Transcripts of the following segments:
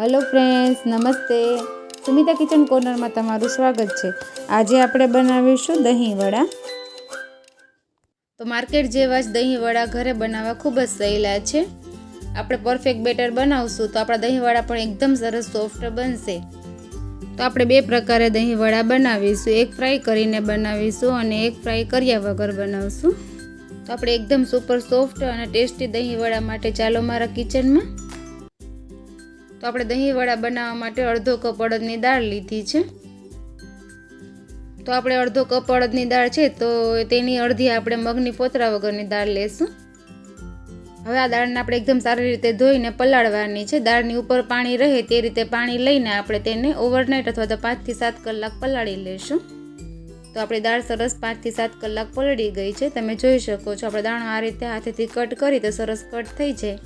Hello friends, नमस्ते। Sumita kitchen corner में तमारुं स्वागत है। आज આપણે બનાવીશું દહીં વડા। તો માર્કેટ જેવા જ દહીં વડા ઘરે બનાવવા ખૂબ જ સહેલા છે। આપણે પરફેક્ટ બેટર બનાવશું તો આપણા દહીં વડા પણ એકદમ સરસ સોફ્ટ બનશે। તો આપણે બે પ્રકારે દહીં વડા બનાવીશું, એક ફ્રાય કરીને બનાવીશું અને એક ફ્રાય કર્યા વગર બનાવશું। તો આપણે એકદમ સુપર સોફ્ટ અને ટેસ્ટી દહીં વડા માટે ચાલો મારા કિચનમાં। तो આપણે દહીં વડા બનાવવા માટે અડધો કપ અડદની દાળ લીધી છે। તો આપણે અડધો કપ અડદની દાળ છે તો તેની અડધી આપણે મગની ફોતરા વગરની દાળ લેશું। હવે આ દાળને આપણે એકદમ સારી રીતે ધોઈને પલાળવાની છે। દાળની ઉપર પાણી રહે તે રીતે પાણી લઈને આપણે તેને ઓવરનાઇટ અથવા તો 5 થી 7 કલાક પલાળી લેશું। તો આપણી દાળ સરસ 5 થી 7 કલાક પલળી ગઈ છે। તમે જોઈ શકો છો આપણે દાળ આ રીતે હાથેથી કટ કરી તો સરસ કટ થઈ જાય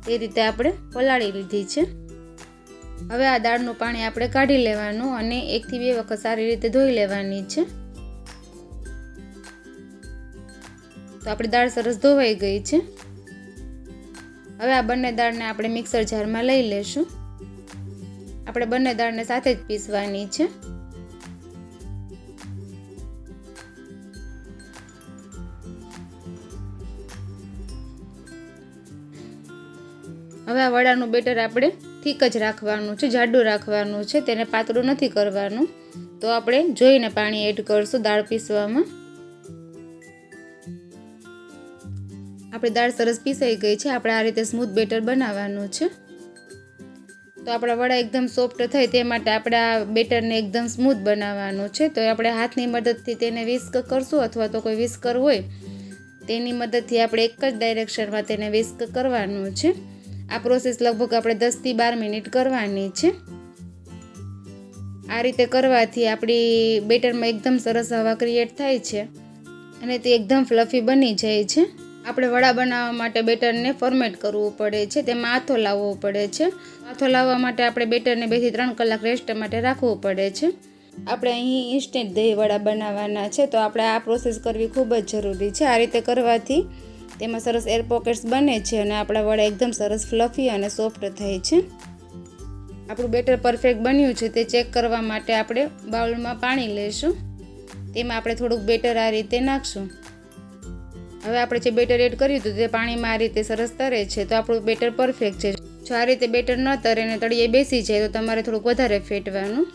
તે રીતે આપણે પલાળી લીધી છે। હવે આ દાળનું પાણી આપણે કાઢી લેવાનું અને 1 થી 2 વખત સારી રીતે ધોઈ લેવાની છે। તો આપણી દાળ સરસ ધોવાઈ ગઈ છે। હવે આ બંને દાળને આપણે મિક્સર જારમાં લઈ લેશું। આપણે બંને દાળને સાથે જ પીસવાની છે। હવે આ વડાનું બેટર આપણે ઠીક જ રાખવાનું છે, જાડું રાખવાનું છે, તેને પાતળું નથી કરવાનું। તો આપણે જોઈને પાણી એડ કરશું દાળ પીસવામાં। આપણી દાળ સરસ પીસાઈ ગઈ છે। આપણે આ રીતે સ્મૂથ બેટર બનાવવાનું છે। તો આપણા વડા એકદમ સોફ્ટ થાય તે માટે આપણે આ બેટરને એકદમ સ્મૂથ બનાવવાનું છે। તો આપણે હાથની મદદથી તેને વિસ્ક કરશું અથવા તો કોઈ વિસ્કર હોય તેની મદદથી આપણે એક જ ડાયરેક્શનમાં તેને વિસ્ક કરવાનું છે। આ પ્રોસેસ લગભગ આપણે 10 થી 12 મિનિટ કરવાની છે। આ રીતે કરવાથી આપણી બેટરમાં એકદમ સરસ હવા ક્રિએટ થાય છે અને તે એકદમ ફ્લફી બની જાય છે। આપણે વડા બનાવવા માટે બેટરને ફોર્મેટ કરવું પડે છે, તેમાં આથો લાવવો પડે છે। આથો લાવવા માટે આપણે બેટરને 2 થી 3 કલાક રેસ્ટ માટે રાખવું પડે છે। આપણે અહીં ઇન્સ્ટન્ટ દહીં વડા બનાવવાના છે તો આપણે આ પ્રોસેસ કરવી ખૂબ જ જરૂરી છે। આ રીતે કરવાથી તેમાં સરસ એર પોકેટ્સ બને છે અને આપણા વડા એકદમ સરસ ફ્લફી અને સોફ્ટ થાય છે। આપણું બેટર પરફેક્ટ બન્યું છે તે ચેક કરવા માટે આપણે બાઉલમાં પાણી લઈશું, તેમાં આપણે થોડુંક બેટર આ રીતે નાખશું। હવે આપણે જે બેટર એડ કર્યું હતું તે પાણીમાં આ રીતે સરસ તરે છે તો આપણું બેટર પરફેક્ટ છે। જો આ રીતે બેટર ન તરે ને તળિયે બેસી જાય તો તમારે થોડુંક વધારે ફેટવાનું।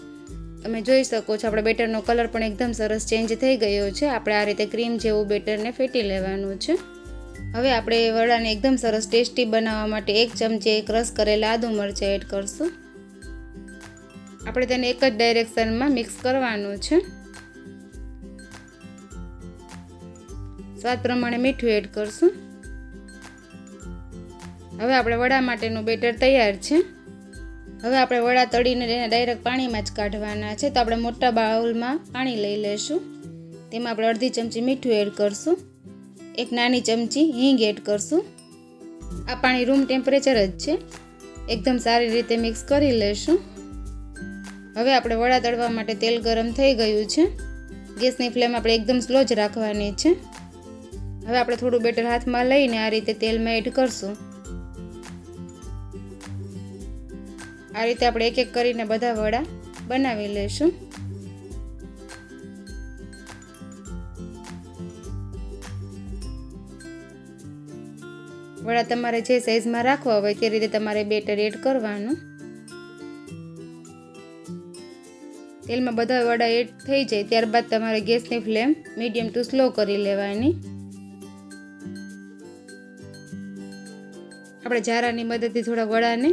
તમે જોઈ શકો છો આપણા બેટરનો કલર પણ એકદમ સરસ ચેન્જ થઈ ગયો છે। આપણે આ રીતે ક્રીમ જેવું બેટરને ફેટી લેવાનું છે। હવે આપણે વડાને એકદમ સરસ ટેસ્ટી બનાવવા માટે 1 ચમચી ક્રશ કરેલા આદુ મરચાં એડ કરશું। આપણે તેને એક જ ડાયરેક્શનમાં મિક્સ કરવાનું છે। સ્વાદ પ્રમાણે મીઠું એડ કરશું। હવે આપણે વડા માટેનું બેટર તૈયાર છે। હવે આપણે વડા તળીને ડાયરેક્ટ પાણીમાં જ કાઢવાના છે। તો આપણે મોટા બાઉલમાં પાણી લઈ લેશું, તેમાં આપણે અડધી ચમચી મીઠું એડ કરશું, 1 નાની ચમચી હિંગ એડ કરશું। આ પાણી રૂમ ટેમ્પરેચર જ છે। એકદમ સારી રીતે મિક્સ કરી લેશું। હવે આપણે વડા તળવા માટે તેલ ગરમ થઈ ગયું છે। ગેસની ફ્લેમ આપણે એકદમ સ્લો જ રાખવાની છે। હવે આપણે થોડું બેટર હાથમાં લઈને આ રીતે તેલમાં એડ કરશું। આ રીતે આપણે એક એક કરીને બધા વડા બનાવી લેશું। વડા તમારે જે સાઈઝમાં રાખવા હોય તે રીતે તમારે બેટર એડ કરવાનું। તેલમાં બધા વડા એડ થઈ જાય ત્યારબાદ તમારે ગેસની ફ્લેમ મીડિયમ ટુ સ્લો કરી લેવાની। આપણે જારાની મદદથી થોડા વડાને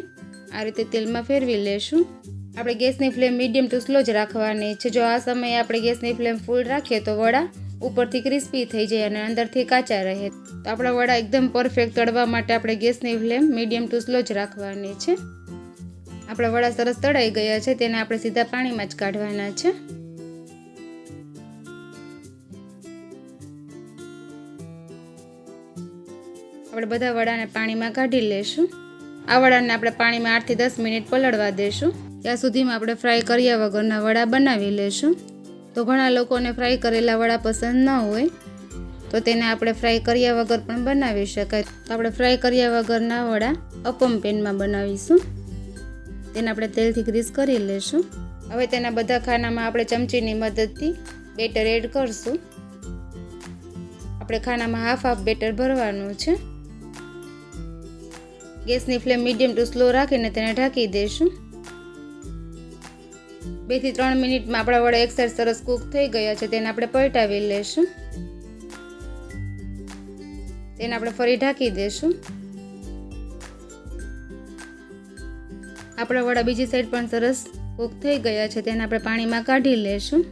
આ રીતે તેલમાં ફેરવી લેશું। આપણે ગેસની ફ્લેમ મીડિયમ ટુ સ્લો જ રાખવાની છે। જો આ સમયે આપણે ગેસની ફ્લેમ ફૂલ રાખીએ તો વડા ઉપરથી ક્રિસ્પી થઈ જાય અને અંદરથી કાચા રહે। તો આપણા વડા એકદમ પરફેક્ટ તળવા માટે આપણે ગેસની ફ્લેમ મીડિયમ ટુ સ્લો જ રાખવાની છે। આપણા વડા સરસ તળાઈ ગયા છે, તેને આપણે સીધા પાણીમાં જ કાઢવાના છે। આપણે બધા વડાને પાણીમાં કાઢી લેશું। આ વડાને આપણે પાણીમાં 8 થી 10 મિનિટ પલળવા દેશું। ત્યાં સુધીમાં આપણે ફ્રાય કર્યા વગરના વડા બનાવી લેશું। તો ઘણા લોકોને ફ્રાય કરેલા વડા પસંદ ન હોય તો તેને આપણે ફ્રાય કર્યા વગર પણ બનાવી શકાય। તો આપણે ફ્રાય કર્યા વગરના વડા અપમ પેનમાં બનાવીશું। તેને આપણે તેલથી ગ્રીસ કરી લેશું. હવે તેના બધા ખાનામાં આપણે ચમચીની મદદથી બેટર એડ કરશું. આપણે ખાનામાં હાફ બેટર ભરવાનું છે. ગેસની ફ્લેમ મીડિયમ ટુ સ્લો રાખીને તેને ઢાંકી દઈશું. 2 થી 3 મિનિટમાં આપણા વડા એક સાઈડ સરસ કૂક થઈ ગયા છે. તેને આપણે પલટાવી લઈશું. તેને આપણે ફરી ઢાંકી દઈશું. આપણા વડા બીજી સાઈડ પણ સરસ કૂક થઈ ગયા છે. તેને આપણે પાણીમાં કાઢી લઈશું.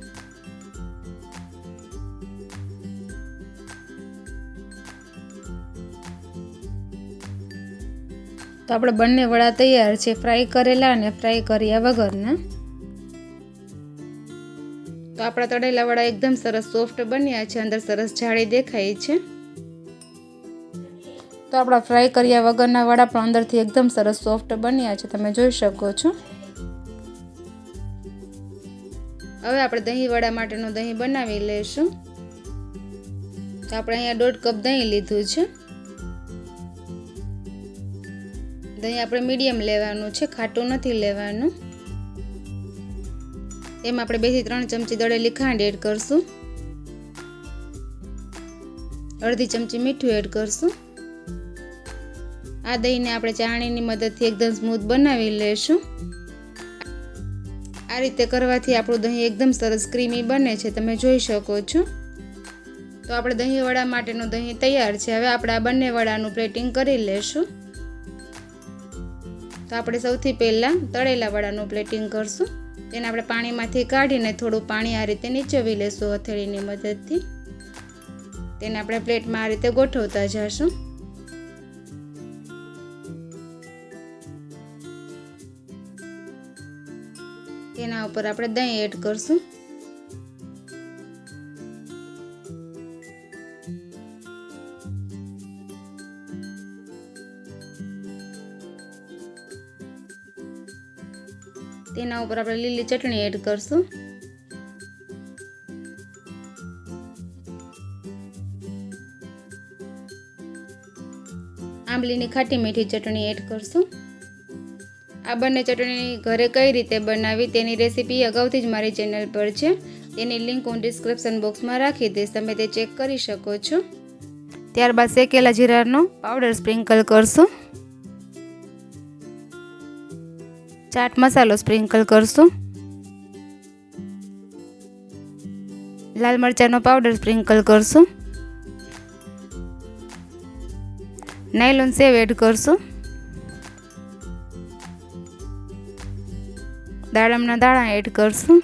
તો આપણે બંને વડા તૈયાર છે, ફ્રાય કરેલા અને ફ્રાય કર્યા વગરના. તો આપણા તળેલા વડા એકદમ સરસ સોફ્ટ બન્યા છે, અંદર સરસ જાળી દેખાય છે. તો આપણા ફ્રાય કર્યા વગરના વડા પણ અંદરથી એકદમ સરસ સોફ્ટ બન્યા છે, તમે જોઈ શકો છો. હવે આપણે દહીં વડા માટેનું દહીં બનાવી લઈશું. તો આપણે અહીંયા 1.5 કપ દહીં લીધું છે. દહીં આપણે મીડિયમ લેવાનું છે, ખાટું નથી લેવાનું. એમાં આપણે 2 થી 3 ચમચી દળેલી ખાંડ એડ કરશું. અડધી ચમચી મીઠું એડ કરશું. આ દહીંને આપણે ચાળણીની મદદથી એકદમ સ્મૂથ બનાવી લઈશું. આ રીતે કરવાથી આપણું દહીં એકદમ સરસ ક્રીમી બને છે, તમે જોઈ શકો છો. તો આપણે દહીં વડા માટેનું દહીં તૈયાર છે. હવે આપણે આ બંને વડાનું પ્લેટિંગ કરી લઈશું. તો આપણે સૌથી પહેલાં તળેલા વડાનું પ્લેટિંગ કરશું. તેને આપણે પાણીમાંથી કાઢીને થોડું પાણી આ રીતે નીચોવી લઈશું હથેળીની મદદથી. તેને આપણે પ્લેટમાં આ રીતે ગોઠવતા જઈશું. તેના ઉપર આપણે દહીં એડ કરશું. તેના ઉપર આપણે લીલી ચટણી એડ કરશું. આંબલીની ખાટી મીઠી ચટણી એડ કરશું. આ બંને ચટણી ઘરે કઈ રીતે બનાવી તેની રેસીપી અગાઉથી જ મારી ચેનલ પર છે. તેની લિંક હું ડિસ્ક્રિપ્શન બોક્સમાં રાખી દઈશ, તમે તે ચેક કરી શકો છો. ત્યારબાદ શેકેલા જીરાનો પાવડર સ્પ્રિંકલ કરશું. ચાટ મસાલો સ્પ્રિંકલ કરશું. લાલ મરચાંનો પાવડર સ્પ્રિંકલ કરશું. નાયલોન સેવ એડ કરશું. દાડમના દાણા એડ કરશું.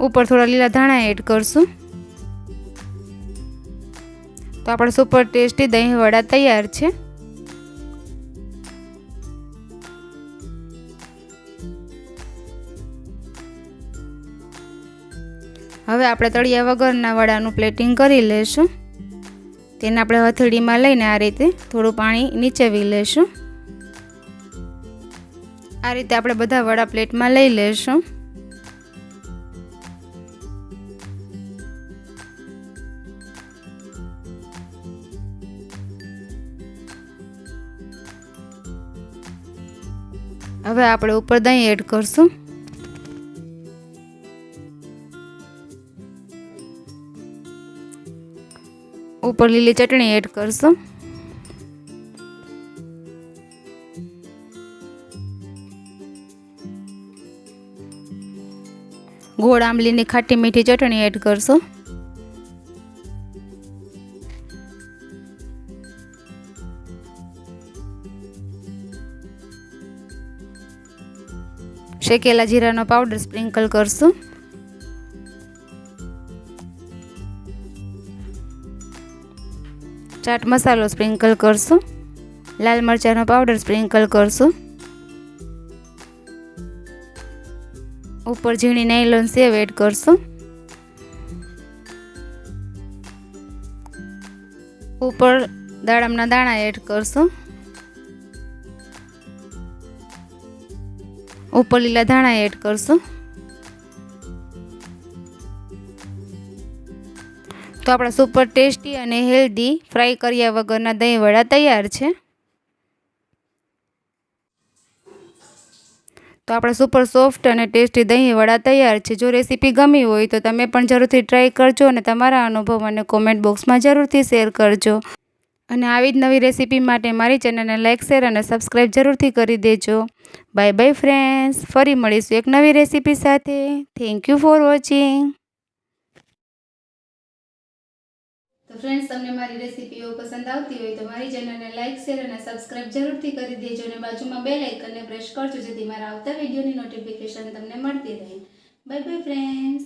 ઉપર થોડા લીલા ધાણા એડ કરશું. તો આપણા સુપર ટેસ્ટી દહીં વડા તૈયાર છે. હવે આપણે તળિયા વગરના વડાનું પ્લેટિંગ કરી લઈશું. તેને આપણે હથેળીમાં લઈને આ રીતે થોડું પાણી નીચેવી લઈશું. આ રીતે આપણે બધા વડા પ્લેટમાં લઈ લઈશું. હવે આપણે ઉપર દહીં એડ કરશું. ઉપર લીલી ચટણી એડ કરશું. ગોળ આંબલીની ખાટી મીઠી ચટણી એડ કરશું. શેકેલા જીરાનો પાવડર સ્પ્રિંકલ કરશું. ચાટ મસાલો સ્પ્રિંકલ કરશું. લાલ મરચાંનો પાવડર સ્પ્રિંકલ કરશું. ઉપર ઝીણી નાયલોન સેવ એડ કરશું. ઉપર દાડમના દાણા એડ કરશું. ઉપર લીલા ધાણા એડ કરશું. તો આપણા સુપર ટેસ્ટી અને હેલ્ધી ફ્રાય કર્યા વગરના દહીં વડા તૈયાર છે. તો આપણા સુપર સોફ્ટ અને ટેસ્ટી દહીં વડા તૈયાર છે. જો રેસીપી ગમી હોય તો તમે પણ જરૂરથી ટ્રાય કરજો અને તમારા અનુભવ મને કોમેન્ટ બોક્સમાં જરૂરથી શેર કરજો. અને આવી જ નવી રેસીપી માટે મારી ચેનલને લાઇક, શેર અને સબસ્ક્રાઈબ જરૂરથી કરી દેજો. Bye bye friends. ફરી મળીશું એક નવી રેસીપી સાથે. Thank you for watching. તો ફ્રેન્ડ્સ, તમને મારી રેસીપીઓ પસંદ આવતી હોય તો મારી ચેનલને લાઇક, શેર અને સબસ્ક્રાઇબ જરૂરથી કરી દેજો અને બાજુમાં બેલ આઇકનને પ્રેસ કરજો જેથી મારા આવતા વિડીયોની નોટિફિકેશન તમને મળતી રહે. Bye bye friends.